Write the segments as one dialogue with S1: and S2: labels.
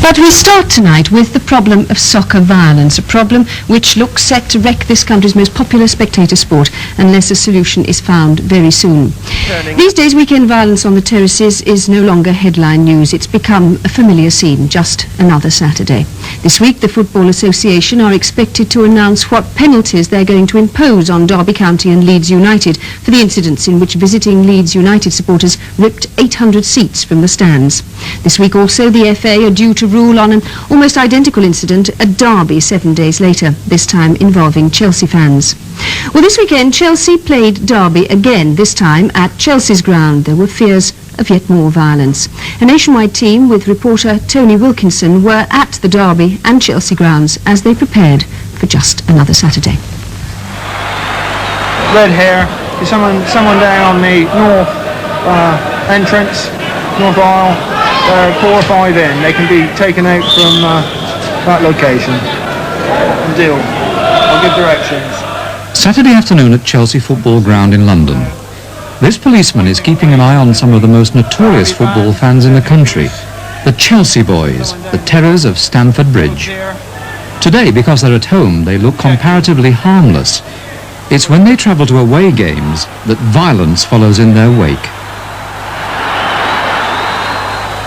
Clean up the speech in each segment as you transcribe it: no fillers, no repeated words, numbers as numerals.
S1: But we start tonight with the problem of soccer violence, a problem which looks set to wreck this country's most popular spectator sport unless a solution is found very soon. These days, weekend violence on the terraces is no longer headline news. It's become a familiar scene, just another Saturday. This week, the Football Association are expected to announce what penalties they're going to impose on Derby County and Leeds United for the incidents in which visiting Leeds United supporters ripped 800 seats from the stands. This week also, the FA are due to rule on an almost identical incident at Derby 7 days later, this time involving Chelsea fans. Well, this weekend, Chelsea played Derby again, this time at Chelsea's ground. There were fears of yet more violence. A nationwide team with reporter Tony Wilkinson were at the Derby and Chelsea grounds as they prepared for just another Saturday.
S2: Red hair, there's someone down on the north entrance, north aisle. 4 or 5 in, they can be taken out from that location. Deal. I'll give directions.
S3: Saturday afternoon at Chelsea Football Ground in London. This policeman is keeping an eye on some of the most notorious football fans in the country, the Chelsea boys, the terrors of Stamford Bridge. Today, because they're at home, they look comparatively harmless. It's when they travel to away games that violence follows in their wake.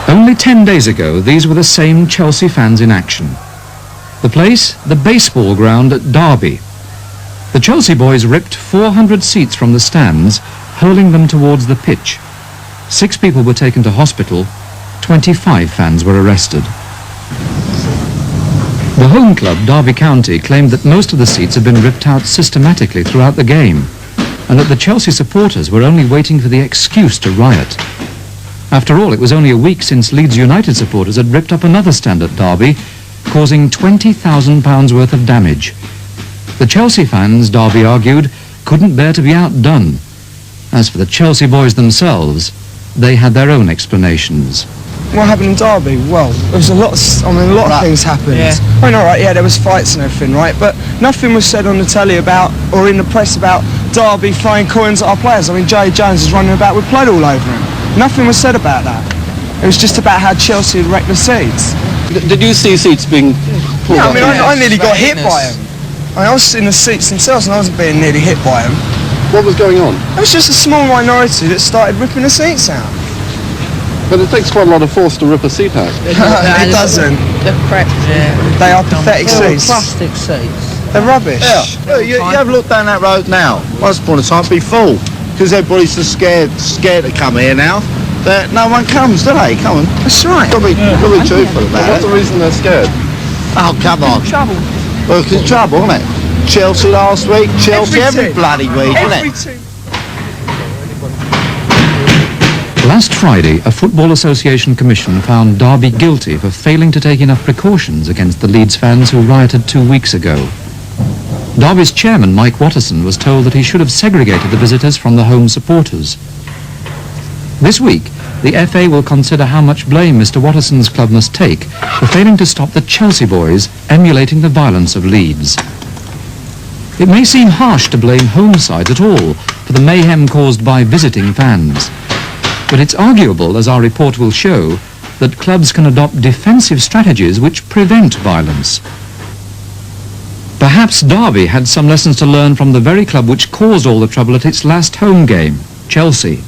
S3: Only 10 days ago, these were the same Chelsea fans in action. The place, the baseball ground at Derby. The Chelsea boys ripped 400 seats from the stands, hurling them towards the pitch. 6 people were taken to hospital, 25 fans were arrested. The home club, Derby County, claimed that most of the seats had been ripped out systematically throughout the game, and that the Chelsea supporters were only waiting for the excuse to riot. After all, it was only a week since Leeds United supporters had ripped up another stand at Derby, causing £20,000 worth of damage. The Chelsea fans, Derby argued, couldn't bear to be outdone. As for the Chelsea boys themselves, they had their own explanations.
S4: What happened in Derby? Well, there was a lot of things happened. Yeah. I mean, alright, yeah, there was fights and everything, right? But nothing was said on the telly about, or in the press about, Derby throwing coins at our players. I mean, Jay Jones is running about with blood all over him. Nothing was said about that. It was just about how Chelsea had wrecked the seats.
S5: Did you see seats being pulled
S4: Yeah, I
S5: up?
S4: mean, I nearly got hit by them. I was in the seats themselves and I wasn't being nearly hit by them.
S5: What was going on?
S4: It was just a small minority that started ripping the seats out.
S5: But it takes quite a lot of force to rip a seat out.
S4: It doesn't.
S6: They're cracked, yeah.
S4: They are pathetic seats.
S6: Plastic seats.
S4: They're rubbish.
S7: Yeah. You have a look down that road now. Once upon a time it'd be full. Because everybody's so scared to come here now that no one comes, do they? Come on.
S4: That's right.
S7: Got to be truthful about it.
S5: What's the reason they're scared?
S7: Oh, come on.
S4: Trouble.
S7: Well, it's trouble, isn't it? Chelsea last week, Chelsea every bloody week,
S4: Every
S7: isn't it?
S3: Last Friday, a Football Association commission found Derby guilty for failing to take enough precautions against the Leeds fans who rioted 2 weeks ago. Derby's chairman, Mike Watterson, was told that he should have segregated the visitors from the home supporters. This week, the FA will consider how much blame Mr. Watterson's club must take for failing to stop the Chelsea boys emulating the violence of Leeds. It may seem harsh to blame home sides at all for the mayhem caused by visiting fans, but it's arguable, as our report will show, that clubs can adopt defensive strategies which prevent violence. Perhaps Derby had some lessons to learn from the very club which caused all the trouble at its last home game, Chelsea.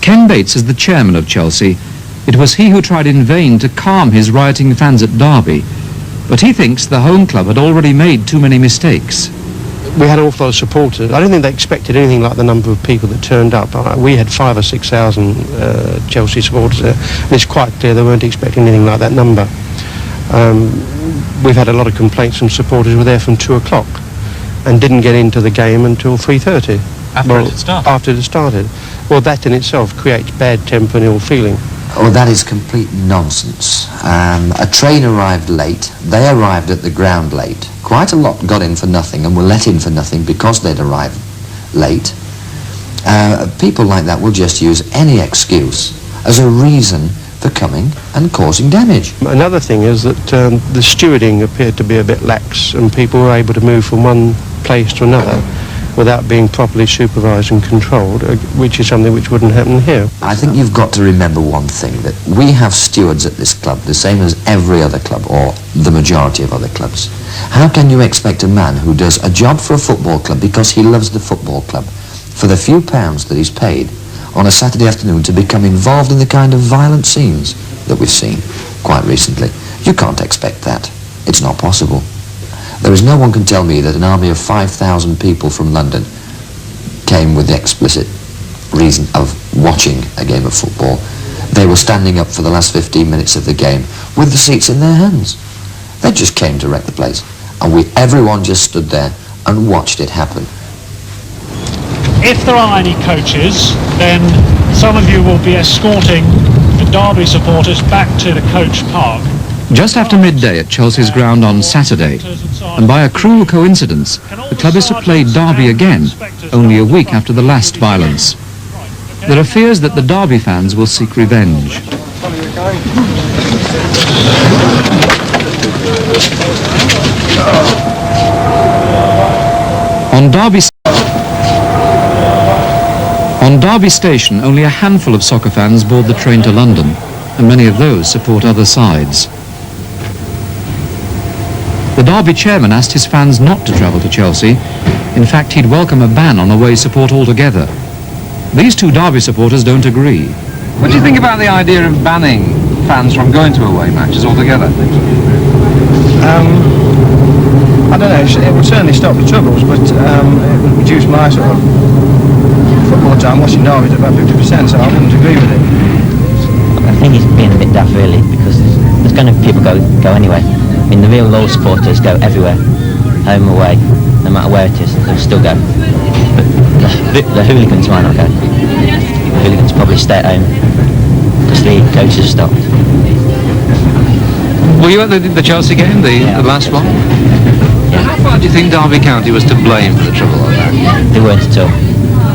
S3: Ken Bates is the chairman of Chelsea. It was he who tried in vain to calm his rioting fans at Derby, but he thinks the home club had already made too many mistakes.
S8: We had an awful lot of supporters. I don't think they expected anything like the number of people that turned up. We had 5,000 or 6,000 Chelsea supporters there, and it's quite clear they weren't expecting anything like that number. We've had a lot of complaints from supporters who were there from 2 o'clock and didn't get into the game until 3:30.
S9: After it started?
S8: After it started. Well, that in itself creates bad temper and ill feeling.
S10: Oh, that is complete nonsense. A train arrived late. They arrived at the ground late. Quite a lot got in for nothing and were let in for nothing because they'd arrived late. People like that will just use any excuse as a reason for coming and causing damage.
S8: Another thing is that the stewarding appeared to be a bit lax and people were able to move from one place to another without being properly supervised and controlled, which is something which wouldn't happen here.
S10: I think you've got to remember one thing, that we have stewards at this club, the same as every other club, or the majority of other clubs. How can you expect a man who does a job for a football club because he loves the football club, for the few pounds that he's paid on a Saturday afternoon, to become involved in the kind of violent scenes that we've seen quite recently? You can't expect that. It's not possible. There is no one can tell me that an army of 5,000 people from London came with the explicit reason of watching a game of football. They were standing up for the last 15 minutes of the game with the seats in their hands. They just came to wreck the place, and everyone just stood there and watched it happen.
S9: If there are any coaches, then some of you will be escorting the Derby supporters back to the coach park.
S3: Just after midday at Chelsea's ground on Saturday, and by a cruel coincidence, the club is to play Derby again, only a week after the last violence. There are fears that the Derby fans will seek revenge. On Derby Station, only a handful of soccer fans board the train to London, and many of those support other sides. The Derby chairman asked his fans not to travel to Chelsea. In fact, he'd welcome a ban on away support altogether. These two Derby supporters don't agree.
S11: What do you think about the idea of banning fans from going to away matches altogether?
S2: I don't know, it would certainly stop the troubles, but it would reduce my sort of football time watching Derby to about 50%, so I wouldn't agree with it.
S12: I think it's being a bit daft really, because there's going to people go anyway. I mean, the real loyal supporters go everywhere, home, away, no matter where it is, they'll still go. But the hooligans might not go. The hooligans probably stay at home, because the coaches stopped.
S11: Were you at the Chelsea game, the last one?
S12: Yeah.
S11: How far do you think Derby County was to blame for the trouble like that?
S12: They weren't at all.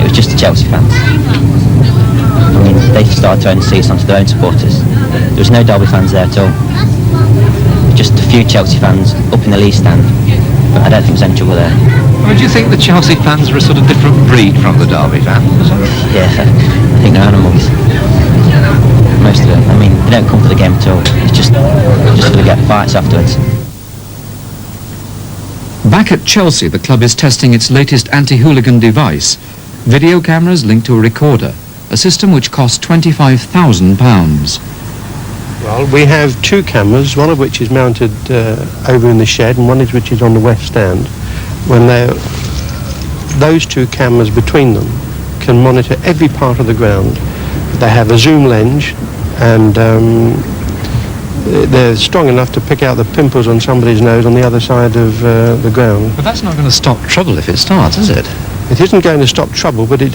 S12: It was just the Chelsea fans. I mean, they started throwing seats onto their own supporters. There was no Derby fans there at all. Just a few Chelsea fans up in the Leeds stand, but I don't think there's any trouble there.
S11: I mean, do you think the Chelsea fans are a sort of different breed from the Derby fans?
S12: Yeah, I think they're animals. Most of them. I mean, they don't come for the game at all. It's just to get fights afterwards.
S3: Back at Chelsea, the club is testing its latest anti-hooligan device, video cameras linked to a recorder, a system which costs £25,000.
S8: Well, we have two cameras, one of which is mounted over in the shed and one which is on the west stand. Those two cameras between them can monitor every part of the ground. They have a zoom lens, and they're strong enough to pick out the pimples on somebody's nose on the other side of the ground.
S3: But that's not going to stop trouble if it starts, is it?
S8: It isn't going to stop trouble, but it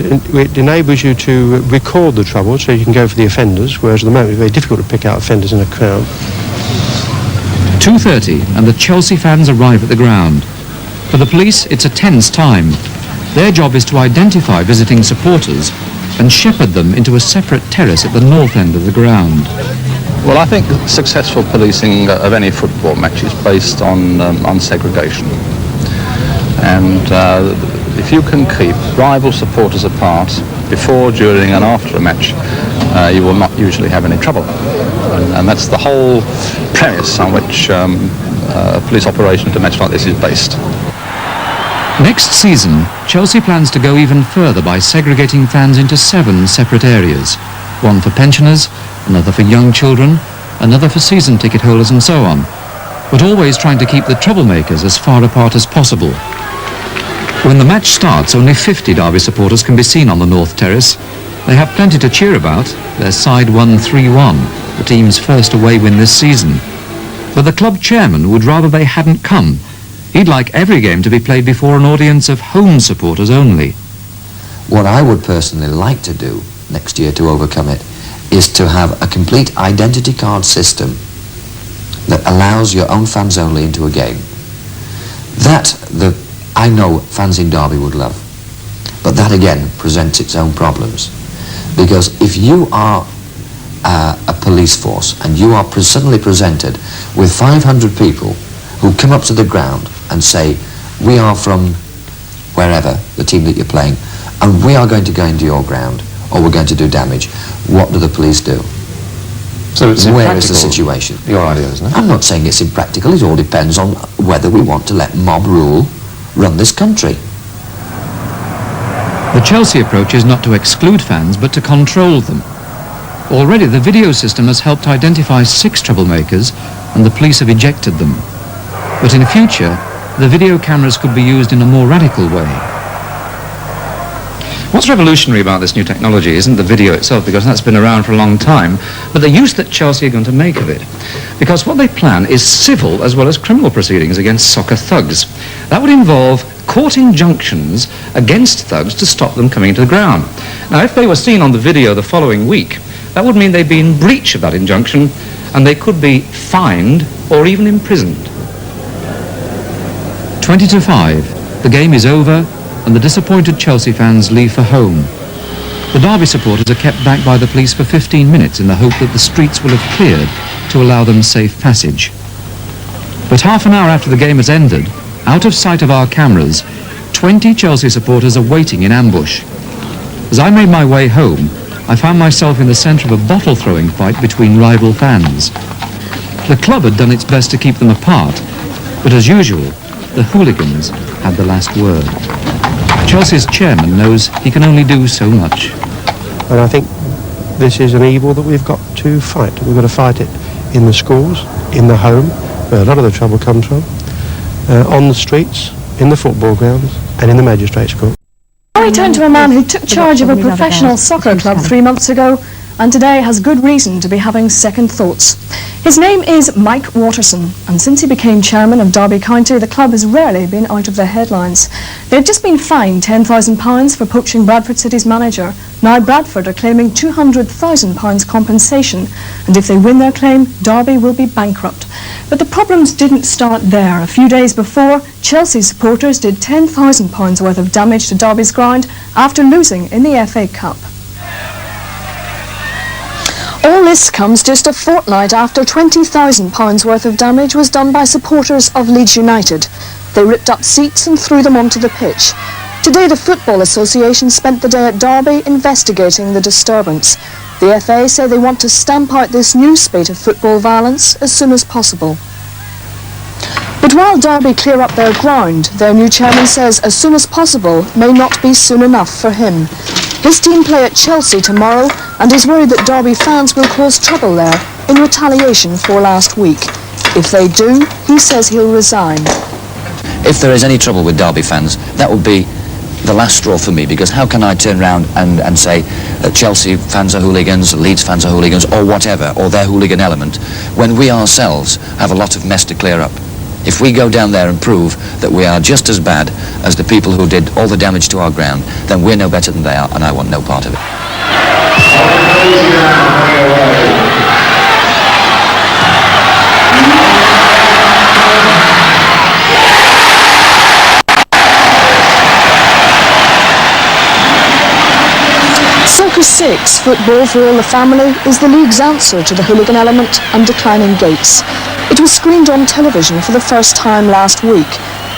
S8: enables you to record the trouble so you can go for the offenders, whereas at the moment it's very difficult to pick out offenders in a crowd.
S3: 2:30 and the Chelsea fans arrive at the ground. For the police, it's a tense time. Their job is to identify visiting supporters and shepherd them into a separate terrace at the north end of the ground.
S5: Well, I think successful policing of any football match is based on segregation. And if you can keep rival supporters apart before, during and after a match, you will not usually have any trouble. And that's the whole premise on which a police operation to a match like this is based.
S3: Next season, Chelsea plans to go even further by segregating fans into 7 separate areas. One for pensioners, another for young children, another for season ticket holders and so on. But always trying to keep the troublemakers as far apart as possible. When the match starts, only 50 Derby supporters can be seen on the North Terrace. They have plenty to cheer about. Their side won 3-1, the team's first away win this season. But the club chairman would rather they hadn't come. He'd like every game to be played before an audience of home supporters only.
S10: What I would personally like to do next year to overcome it is to have a complete identity card system that allows your own fans only into a game. I know fans in Derby would love. But that again presents its own problems. Because if you are a police force and you are suddenly presented with 500 people who come up to the ground and say, we are from wherever, the team that you're playing, and we are going to go into your ground, or we're going to do damage, what do the police do?
S3: So it's
S10: where is the situation?
S3: Your idea, isn't it?
S10: I'm not saying it's impractical. It all depends on whether we want to let mob rule run this country.
S3: The Chelsea approach is not to exclude fans, but to control them. Already, the video system has helped identify 6 troublemakers, and the police have ejected them. But in future, the video cameras could be used in a more radical way. What's revolutionary about this new technology isn't the video itself, because that's been around for a long time, but the use that Chelsea are going to make of it. Because what they plan is civil as well as criminal proceedings against soccer thugs. That would involve court injunctions against thugs to stop them coming into the ground. Now, if they were seen on the video the following week, that would mean they'd be in breach of that injunction, and they could be fined or even imprisoned. 20-5. The game is over, and the disappointed Chelsea fans leave for home. The Derby supporters are kept back by the police for 15 minutes in the hope that the streets will have cleared to allow them safe passage. But half an hour after the game has ended, out of sight of our cameras, 20 Chelsea supporters are waiting in ambush. As I made my way home, I found myself in the centre of a bottle-throwing fight between rival fans. The club had done its best to keep them apart, but as usual, the hooligans had the last word. Chelsea's chairman knows he can only do so much.
S8: And I think this is an evil that we've got to fight. We've got to fight it in the schools, in the home, where a lot of the trouble comes from, on the streets, in the football grounds, and in the magistrates' court.
S13: I turn to a man who took charge of a professional soccer club 3 months ago and today has good reason to be having second thoughts. His name is Mike Watterson, and since he became chairman of Derby County, the club has rarely been out of the headlines. They've just been fined £10,000 for poaching Bradford City's manager. Now Bradford are claiming £200,000 compensation, and if they win their claim, Derby will be bankrupt. But the problems didn't start there. A few days before, Chelsea supporters did £10,000 worth of damage to Derby's ground after losing in the FA Cup. All this comes just a fortnight after £20,000 worth of damage was done by supporters of Leeds United. They ripped up seats and threw them onto the pitch. Today the Football Association spent the day at Derby investigating the disturbance. The FA say they want to stamp out this new spate of football violence as soon as possible. But while Derby clear up their ground, their new chairman says as soon as possible may not be soon enough for him. His team play at Chelsea tomorrow, and he's worried that Derby fans will cause trouble there in retaliation for last week. If they do, he says he'll resign.
S10: If there is any trouble with Derby fans, that would be the last straw for me, because how can I turn around and say Chelsea fans are hooligans, Leeds fans are hooligans, or whatever, or their hooligan element, when we ourselves have a lot of mess to clear up? If we go down there and prove that we are just as bad as the people who did all the damage to our ground, then we're no better than they are, and I want no part of it.
S13: Soccer 6, football for all the family, is the league's answer to the hooligan element and declining gates. It was screened on television for the first time last week.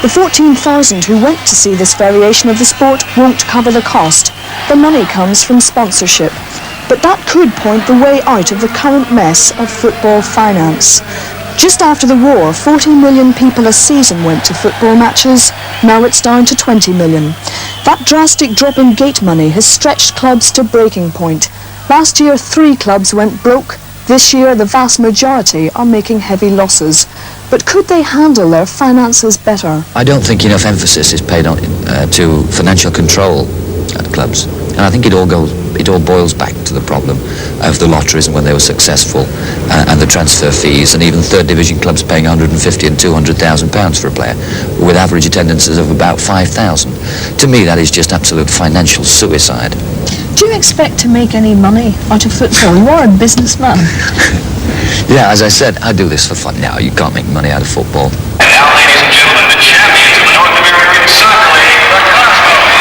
S13: The 14,000 who went to see this variation of the sport won't cover the cost. The money comes from sponsorship. But that could point the way out of the current mess of football finance. Just after the war, 40 million people a season went to football matches. Now it's down to 20 million. That drastic drop in gate money has stretched clubs to breaking point. Last year, 3 clubs went broke. This year, the vast majority are making heavy losses. But could they handle their finances better?
S10: I don't think enough emphasis is paid on to financial control at clubs. And I think it all boils back to the problem of the lotteries and when they were successful, and the transfer fees, and even third division clubs paying £150,000 and £200,000 for a player, with average attendances of about 5,000. To me, that is just absolute financial suicide.
S13: Do you expect to make any money out of football? You are a businessman.
S10: Yeah, as I said, I do this for fun. No, you can't make money out of football.
S14: And now, ladies and gentlemen, the champions of the North American Soccer League, the Cosmos.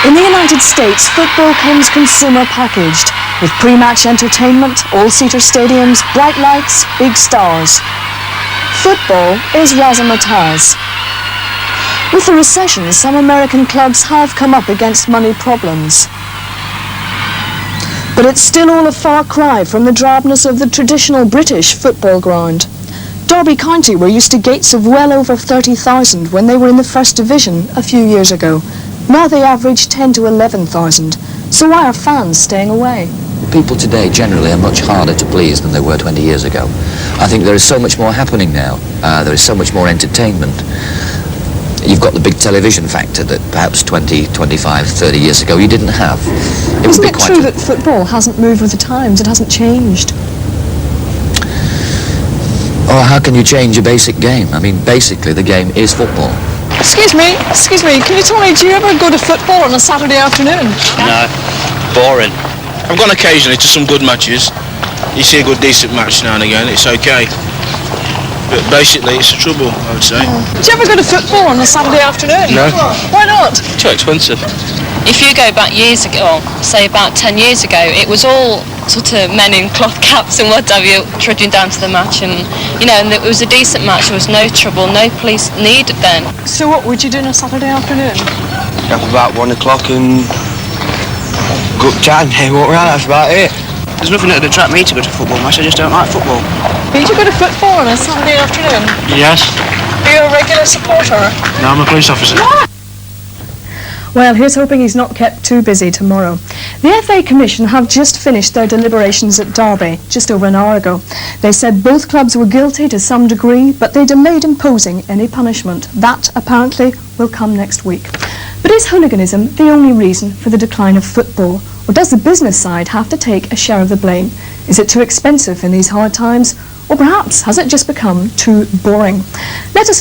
S13: In the United States, football comes consumer packaged, with pre-match entertainment, all-seater stadiums, bright lights, big stars. Football is razzmatazz. With the recession, some American clubs have come up against money problems. But it's still all a far cry from the drabness of the traditional British football ground. Derby County were used to gates of well over 30,000 when they were in the First Division a few years ago. Now they average 10 to 11,000. So why are fans staying away?
S10: People today generally are much harder to please than they were 20 years ago. I think there is so much more happening now. There is so much more entertainment. You've got the big television factor that perhaps 20, 25, 30 years ago you didn't have.
S13: Isn't it true that football hasn't moved with the times? It hasn't changed?
S10: Oh, how can you change a basic game? I mean, basically the game is football.
S13: Excuse me, can you tell me, do you ever go to football on a Saturday afternoon?
S15: No, boring. I've gone occasionally to some good matches. You see a good, decent match now and again, it's okay. But basically, it's a trouble, I would say.
S13: Do you ever go to football on a Saturday afternoon?
S15: No.
S13: Why not?
S15: Too expensive.
S16: If you go back years ago, say about 10 years ago, it was all sort of men in cloth caps and what have you trudging down to the match, and and it was a decent match. There was no trouble, no police needed then.
S13: So what would you do on a Saturday afternoon?
S17: Up about 1 o'clock and go up chat and walk around, that's about it.
S6: There's nothing that would attract me to go to a football match, I just don't like football.
S13: Do you go to football on a Saturday afternoon?
S15: Yes.
S13: Are you a regular supporter?
S15: No, I'm a police officer.
S13: Well, here's hoping he's not kept too busy tomorrow. The FA Commission have just finished their deliberations at Derby, just over an hour ago. They said both clubs were guilty to some degree, but they delayed imposing any punishment. That, apparently, will come next week. But is hooliganism the only reason for the decline of football? Or does the business side have to take a share of the blame? Is it too expensive in these hard times? Or perhaps has it just become too boring? Let us